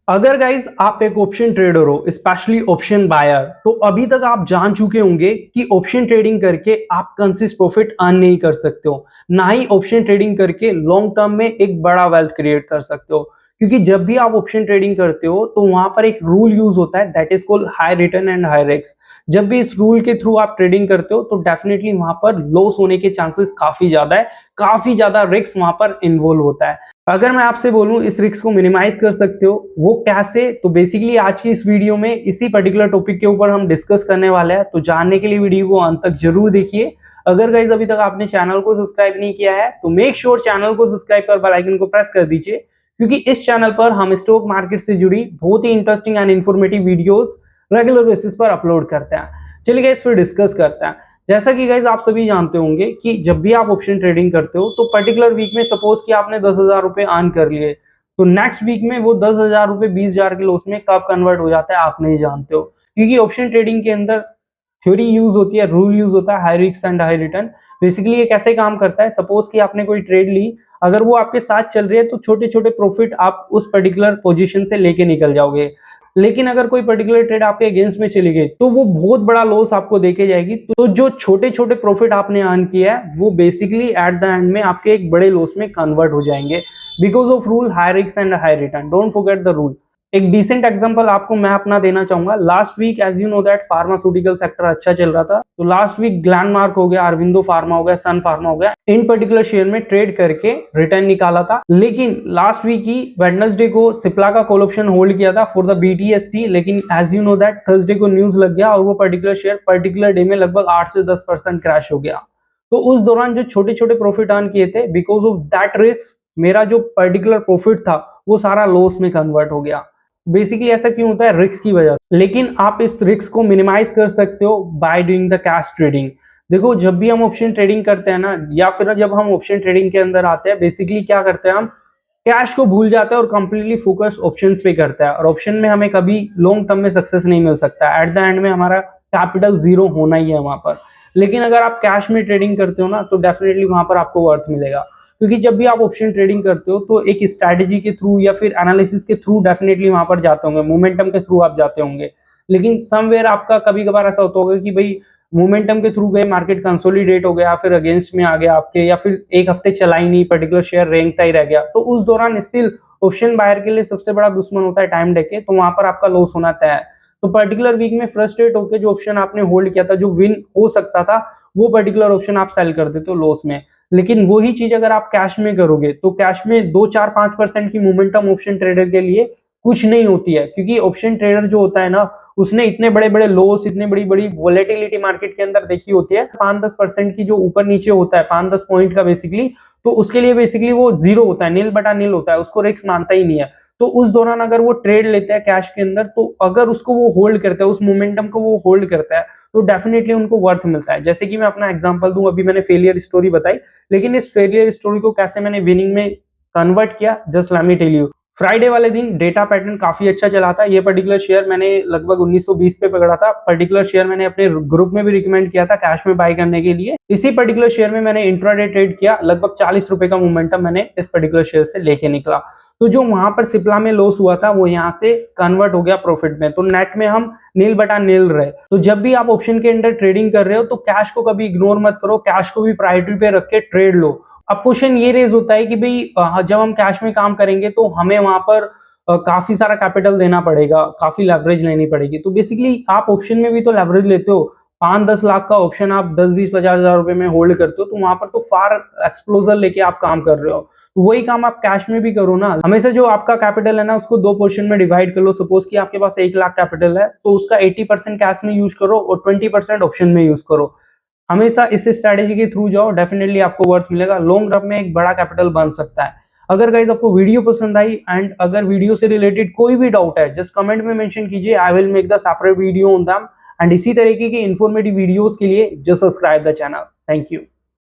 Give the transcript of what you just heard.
अगर गाइज आप एक ऑप्शन ट्रेडर हो, स्पेशली ऑप्शन बायर, तो अभी तक आप जान चुके होंगे कि ऑप्शन ट्रेडिंग करके आप कंसिस्ट प्रॉफिट अर्न नहीं कर सकते हो, ना ही ऑप्शन ट्रेडिंग करके लॉन्ग टर्म में एक बड़ा वेल्थ क्रिएट कर सकते हो। क्योंकि जब भी आप ऑप्शन ट्रेडिंग करते हो तो वहां पर एक रूल यूज होता है, that is called high return and high risk. जब भी इस रूल के थ्रू आप ट्रेडिंग करते हो तो डेफिनेटली वहां पर लॉस होने के चांसेस काफी ज्यादा है, काफी ज्यादा रिस्क वहां पर इन्वॉल्व होता है। अगर मैं आपसे बोलूं इस रिस्क को मिनिमाइज कर सकते हो, वो कैसे, तो बेसिकली आज की इस वीडियो में इसी पर्टिकुलर टॉपिक के ऊपर हम डिस्कस करने वाले हैं। तो जानने के लिए वीडियो को अंत तक जरूर देखिए। अगर गाइस अभी तक आपने चैनल को सब्सक्राइब नहीं किया है तो मेक श्योर चैनल को सब्सक्राइब कर बेल आइकन को प्रेस कर दीजिए, क्योंकि इस चैनल पर हम स्टॉक मार्केट से जुड़ी बहुत ही interesting and informative videos regular basis पर अपलोड करते हैं। चलिए गाइस फिर डिस्कस करते हैं। जैसा कि गाइज आप सभी जानते होंगे कि जब भी आप ऑप्शन ट्रेडिंग करते हो तो पर्टिकुलर वीक में सपोज कि आपने 10,000 रुपए अर्न कर लिए, तो नेक्स्ट वीक में वो 10,000 रुपए 20,000 के लॉस में कब कन्वर्ट हो जाता है आप नहीं जानते हो। क्योंकि ऑप्शन ट्रेडिंग के अंदर थ्योरी यूज होती है, रूल यूज होता है, high risk and high return. Basically ये कैसे काम करता है, सपोज कि आपने कोई ट्रेड ली, अगर वो आपके साथ चल रही है तो छोटे छोटे प्रॉफिट आप उस पर्टिकुलर पोजीशन से लेके निकल जाओगे। लेकिन अगर कोई पर्टिकुलर ट्रेड आपके अगेंस्ट में चली गई तो वो बहुत बड़ा लॉस आपको देके जाएगी। तो जो छोटे छोटे प्रॉफिट आपने अर्न किया है वो बेसिकली एट द एंड में आपके एक बड़े लॉस में कन्वर्ट हो जाएंगे, because of rule high risk and high return. Don't forget the rule. एक डिसेंट एग्जांपल आपको मैं अपना देना चाहूंगा। Last week as you know that pharmaceutical sector अच्छा चल रहा था, तो लास्ट वीक ग्लैंडमार्क हो गया, अरविंदो फार्मा हो गया, सन फार्मा हो गया, इन पर्टिकुलर शेयर में ट्रेड करके रिटर्न निकाला था। लेकिन लास्ट वीक ही वेडनेसडे को सिप्ला का कॉल ऑप्शन होल्ड किया था फॉर द बीटीएसटी, लेकिन as you know that Thursday को न्यूज लग गया और वो पर्टिकुलर शेयर पर्टिकुलर डे में लगभग 8 से 10% क्रैश हो गया। तो उस दौरान जो छोटे छोटे प्रॉफिट अर्न किए थे, बिकॉज ऑफ दैट रिस्क मेरा जो पर्टिकुलर प्रॉफिट था वो सारा लॉस में कन्वर्ट हो गया। बेसिकली ऐसा क्यों होता है, रिस्क की वजह से। लेकिन आप इस रिस्क को मिनिमाइज कर सकते हो by doing the cash trading. देखो जब भी हम ऑप्शन ट्रेडिंग करते हैं ना, या फिर जब हम ऑप्शन ट्रेडिंग के अंदर आते हैं, बेसिकली क्या करते हैं, हम कैश को भूल जाते हैं और कंप्लीटली फोकस ऑप्शंस पे करता है। और ऑप्शन में हमें कभी लॉन्ग टर्म में सक्सेस नहीं मिल सकता, एट द एंड में हमारा कैपिटल जीरो होना ही है वहां पर। लेकिन अगर आप कैश में ट्रेडिंग करते हो ना तो डेफिनेटली वहां पर आपको वर्थ मिलेगा। क्योंकि जब भी आप ऑप्शन ट्रेडिंग करते हो तो एक स्ट्रैटेजी के थ्रू या फिर एनालिसिस के थ्रू डेफिनेटली वहां पर जाते होंगे, मोमेंटम के थ्रू आप जाते होंगे। लेकिन समवेयर आपका कभी कभार ऐसा होता होगा कि भाई मोमेंटम के थ्रू गए, मार्केट कंसोलिडेट हो गया, फिर अगेंस्ट में आ गया आपके, या फिर एक हफ्ते चला ही नहीं, पर्टिकुलर शेयर रेंगता ही रह गया, तो उस दौरान स्टिल ऑप्शन बायर के लिए सबसे बड़ा दुश्मन होता है टाइम डेके, तो वहां पर आपका लॉस होना तय है। तो पर्टिकुलर वीक में फ्रस्ट्रेट होकर जो ऑप्शन आपने होल्ड किया था, जो विन हो सकता था, वो पर्टिकुलर ऑप्शन आप सेल कर देते हो लॉस में। लेकिन वही चीज अगर आप कैश में करोगे तो कैश में 2 4 5% की मोमेंटम ऑप्शन ट्रेडर के लिए कुछ नहीं होती है। क्योंकि ऑप्शन ट्रेडर जो होता है ना, उसने इतने बड़े बड़े लॉस, इतने बड़ी बड़ी वोलेटिलिटी मार्केट के अंदर देखी होती है। 5-10% की जो ऊपर नीचे होता है, 5-10 पॉइंट का बेसिकली, तो उसके लिए बेसिकली वो जीरो होता है, नील बटा नील होता है, उसको रिस्क मानता ही नहीं है। तो उस दौरान अगर वो ट्रेड लेते हैं कैश के अंदर, तो अगर उसको वो होल्ड करता है, उस मोमेंटम को वो होल्ड करता है, तो डेफिनेटली उनको वर्थ मिलता है। जैसे कि मैं अपना एग्जांपल दूं, अभी मैंने फेलियर स्टोरी बताई, लेकिन इस फेलियर स्टोरी को कैसे मैंने विनिंग में कन्वर्ट किया, just let me tell you. Friday वाले दिन डेटा पैटर्न काफी अच्छा चला था। ये पर्टिकुलर शेयर मैंने लगभग 1920 पे पकड़ा था। पर्टिकुलर शेयर मैंने अपने ग्रुप में भी रिकमेंड किया था कैश में बाय करने के लिए। इसी पर्टिकुलर शेयर में मैंने इंट्राडे ट्रेड किया, लगभग 40 रुपए का मोमेंटम मैंने इस पर्टिकुलर शेयर से लेके निकला। तो जो वहां पर सिप्ला में लॉस हुआ था वो यहाँ से कन्वर्ट हो गया प्रॉफिट में, तो नेट में हम नील बटा नील रहे। तो जब भी आप ऑप्शन के अंदर ट्रेडिंग कर रहे हो तो कैश को कभी इग्नोर मत करो, कैश को भी प्रायोरिटी पे रख के ट्रेड लो। अब क्वेश्चन ये रेज होता है कि भाई जब हम कैश में काम करेंगे तो हमें वहां पर काफी सारा कैपिटल देना पड़ेगा, काफी लेवरेज लेनी पड़ेगी। तो बेसिकली आप ऑप्शन में भी तो लेवरेज लेते हो। 5-10 लाख का ऑप्शन आप 10-20-50 हजार रुपए में होल्ड करते हो, तो वहां पर तो फार एक्सप्लोजर लेके आप काम कर रहे हो। तो वही काम आप कैश में भी करो ना। हमेशा जो आपका कैपिटल है ना, उसको 2 पोर्शन में डिवाइड कर लो। सपोज कि आपके पास 1 लाख कैपिटल है, तो उसका 80% कैश में यूज करो और 20% ऑप्शन में यूज करो। हमेशा इस स्ट्रैटेजी के थ्रू जाओ, डेफिनेटली आपको वर्थ मिलेगा, लॉन्ग रन में एक बड़ा कैपिटल बन सकता है। अगर गाइज आपको वीडियो पसंद आई एंड अगर वीडियो से रिलेटेड कोई भी डाउट है, जस्ट कमेंट में मेंशन कीजिए, I will make the separate video on them. And इसी तरीके की इंफॉर्मेटिव वीडियोस के लिए just subscribe the channel. Thank you.